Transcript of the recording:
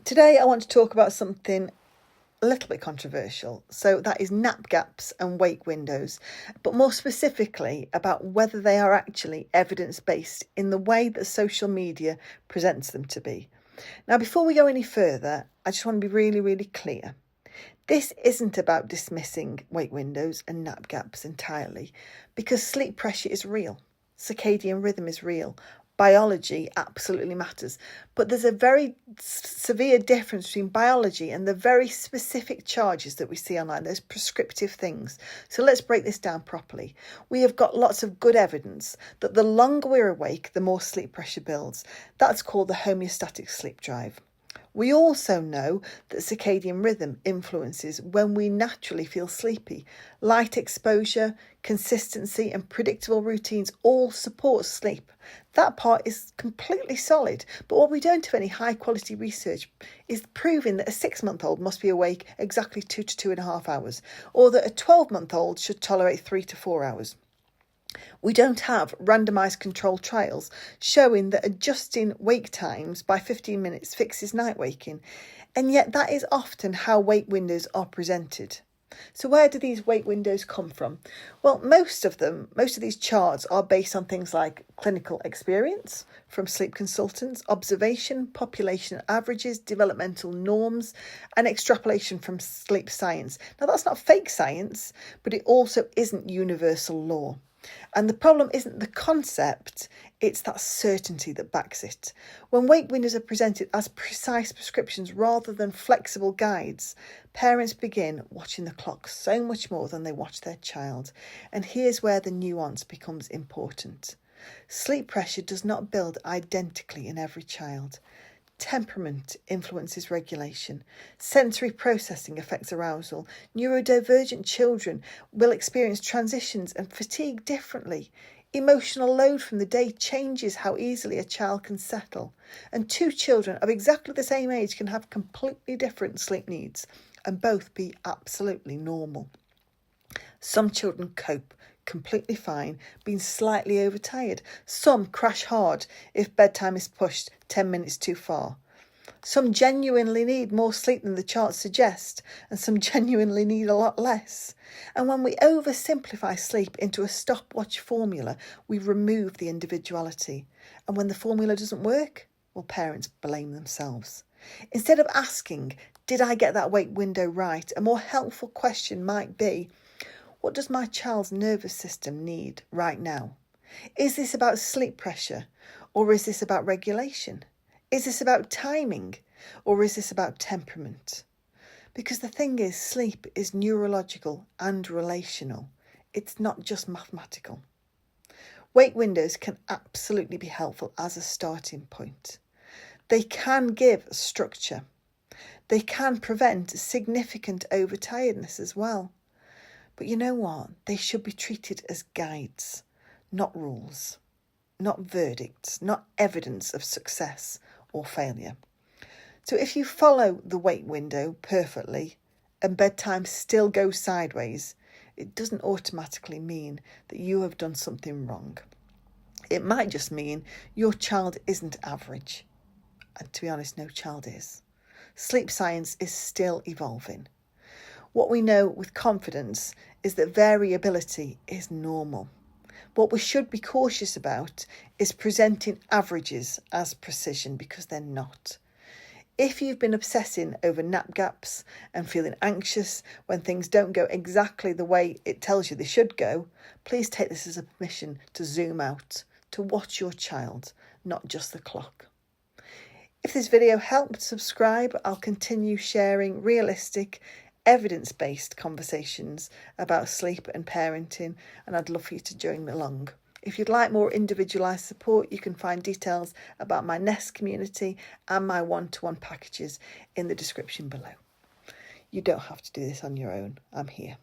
Today I want to talk about something a little bit controversial. So that is nap gaps and wake windows, but more specifically about whether they are actually evidence-based in the way that social media presents them to be. Now, before we go any further, I just want to be really, really clear. This isn't about dismissing wake windows and nap gaps entirely, because sleep pressure is real. Circadian rhythm is real. Biology absolutely matters. But there's a very severe difference between biology and the very specific charges that we see online, those prescriptive things. So let's break this down properly. We have got lots of good evidence that the longer we're awake, the more sleep pressure builds. That's called the homeostatic sleep drive. We also know that circadian rhythm influences when we naturally feel sleepy. Light exposure, consistency and predictable routines all support sleep. That part is completely solid, but what we don't have any high quality research is proving that a 6-month-old must be awake exactly 2 to 2.5 hours, or that a 12-month-old should tolerate 3 to 4 hours. We don't have randomised controlled trials showing that adjusting wake times by 15 minutes fixes night waking, and yet that is often how wake windows are presented. So where do these wake windows come from? Well, most of these charts are based on things like clinical experience from sleep consultants, observation, population averages, developmental norms, and extrapolation from sleep science. Now, that's not fake science, but it also isn't universal law. And the problem isn't the concept, it's that certainty that backs it. When wake windows are presented as precise prescriptions rather than flexible guides, parents begin watching the clock so much more than they watch their child. And here's where the nuance becomes important. Sleep pressure does not build identically in every child. Temperament influences regulation. Sensory processing affects arousal. Neurodivergent children will experience transitions and fatigue differently. Emotional load from the day changes how easily a child can settle. And 2 children of exactly the same age can have completely different sleep needs and both be absolutely normal. Some children cope completely fine, being slightly overtired. Some crash hard if bedtime is pushed 10 minutes too far. Some genuinely need more sleep than the charts suggest, and some genuinely need a lot less. And when we oversimplify sleep into a stopwatch formula, we remove the individuality. And when the formula doesn't work, well, parents blame themselves. Instead of asking, did I get that wake window right? A more helpful question might be, what does my child's nervous system need right now? Is this about sleep pressure, or is this about regulation? Is this about timing, or is this about temperament? Because the thing is, sleep is neurological and relational. It's not just mathematical. Wake windows can absolutely be helpful as a starting point. They can give structure. They can prevent significant overtiredness as well. But you know what? They should be treated as guides, not rules, not verdicts, not evidence of success or failure. So if you follow the wake window perfectly and bedtime still goes sideways, it doesn't automatically mean that you have done something wrong. It might just mean your child isn't average. And to be honest, no child is. Sleep science is still evolving. What we know with confidence is that variability is normal. What we should be cautious about is presenting averages as precision, because they're not. If you've been obsessing over nap gaps and feeling anxious when things don't go exactly the way it tells you they should go, please take this as a permission to zoom out, to watch your child, not just the clock. If this video helped, subscribe. I'll continue sharing realistic, evidence-based conversations about sleep and parenting, and I'd love for you to join along. If you'd like more individualised support, you can find details about my Nest community and my one-to-one packages in the description below. You don't have to do this on your own. I'm here.